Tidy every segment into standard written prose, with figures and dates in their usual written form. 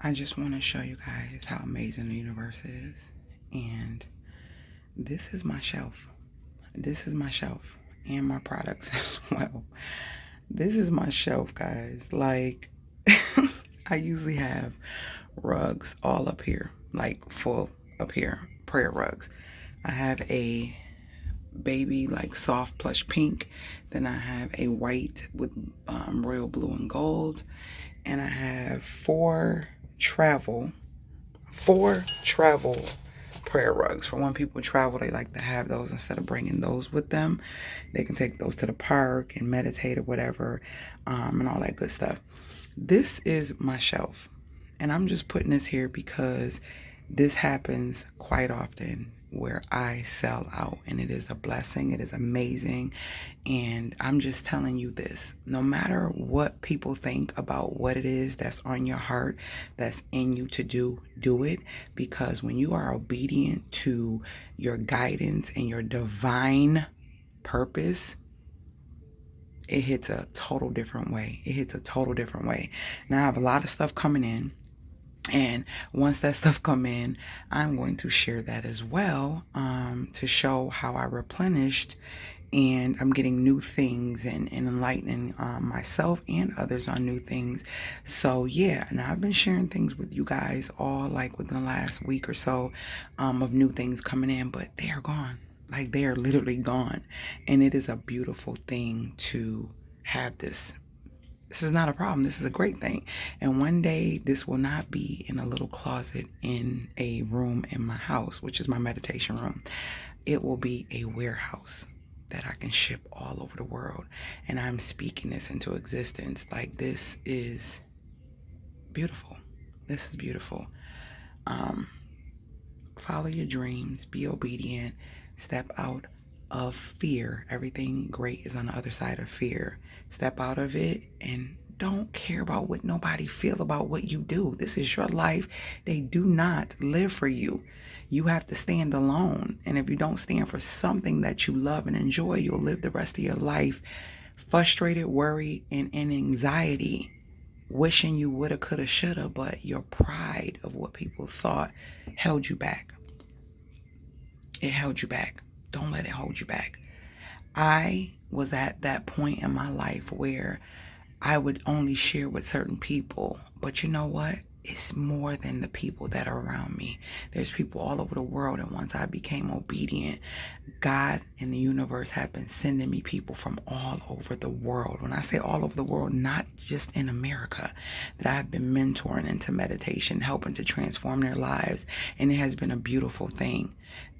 I just want to show you guys how amazing the universe is. And this is my shelf. This is my shelf and my products as well. This is my shelf, guys. Like, I usually have rugs all up here, like full up here, prayer rugs. I have a baby, like soft plush pink. Then I have a white with royal blue and gold. And I have four travel prayer rugs. For when people travel, they like to have those instead of bringing those with them. They can take those to the park and meditate or whatever, and all that good stuff. This is my shelf, and I'm just putting this here because this happens quite often where I sell out, and it is a blessing. It is amazing. And I'm just telling you this, no matter what people think about what it is that's on your heart, that's in you to do it. Because when you are obedient to your guidance and your divine purpose, it hits a total different way. It hits a total different way. Now I have a lot of stuff coming in. And once that stuff come in, I'm going to share that as well, to show how I replenished, and I'm getting new things and enlightening myself and others on new things. So yeah, now I've been sharing things with you guys all like within the last week or so, of new things coming in, but they are gone. Like, they are literally gone. And it is a beautiful thing to have this. This is not a problem. This is a great thing. And one day this will not be in a little closet in a room in my house, which is my meditation room. It will be a warehouse that I can ship all over the world. And I'm speaking this into existence. Like, this is beautiful. This is beautiful. Follow your dreams. Be obedient. Step out of fear. Everything great is on the other side of fear. Step out of it and don't care about what nobody feel about what you do. This is your life. They do not live for you. You have to stand alone. And if you don't stand for something that you love and enjoy, you'll live the rest of your life frustrated, worried, and in anxiety, wishing you woulda, coulda, shoulda, but your pride of what people thought held you back. It held you back. Don't let it hold you back. I was at that point in my life where I would only share with certain people. But you know what? It's more than the people that are around me. There's people all over the world. And once I became obedient, God and the universe have been sending me people from all over the world. When I say all over the world, not just in America, that I've been mentoring into meditation, helping to transform their lives. And it has been a beautiful thing.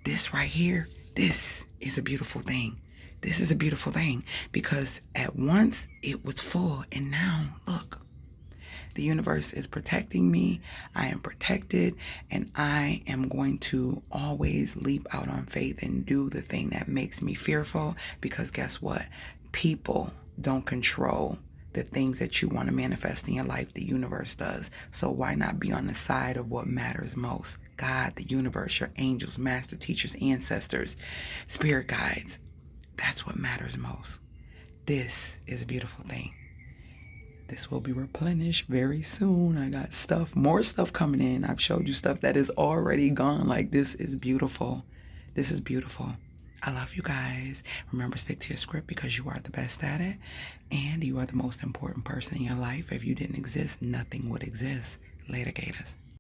This right here, this is a beautiful thing. This is a beautiful thing, because at once it was full, and now look, the universe is protecting me. I am protected, and I am going to always leap out on faith and do the thing that makes me fearful, because guess what? People don't control the things that you want to manifest in your life. The universe does. So why not be on the side of what matters most? God, the universe, your angels, master teachers, ancestors, spirit guides. That's what matters most. This is a beautiful thing. This will be replenished very soon. I got stuff, more stuff coming in. I've showed you stuff that is already gone. Like, this is beautiful. This is beautiful. I love you guys. Remember, stick to your script, because you are the best at it. And you are the most important person in your life. If you didn't exist, nothing would exist. Later, Gators.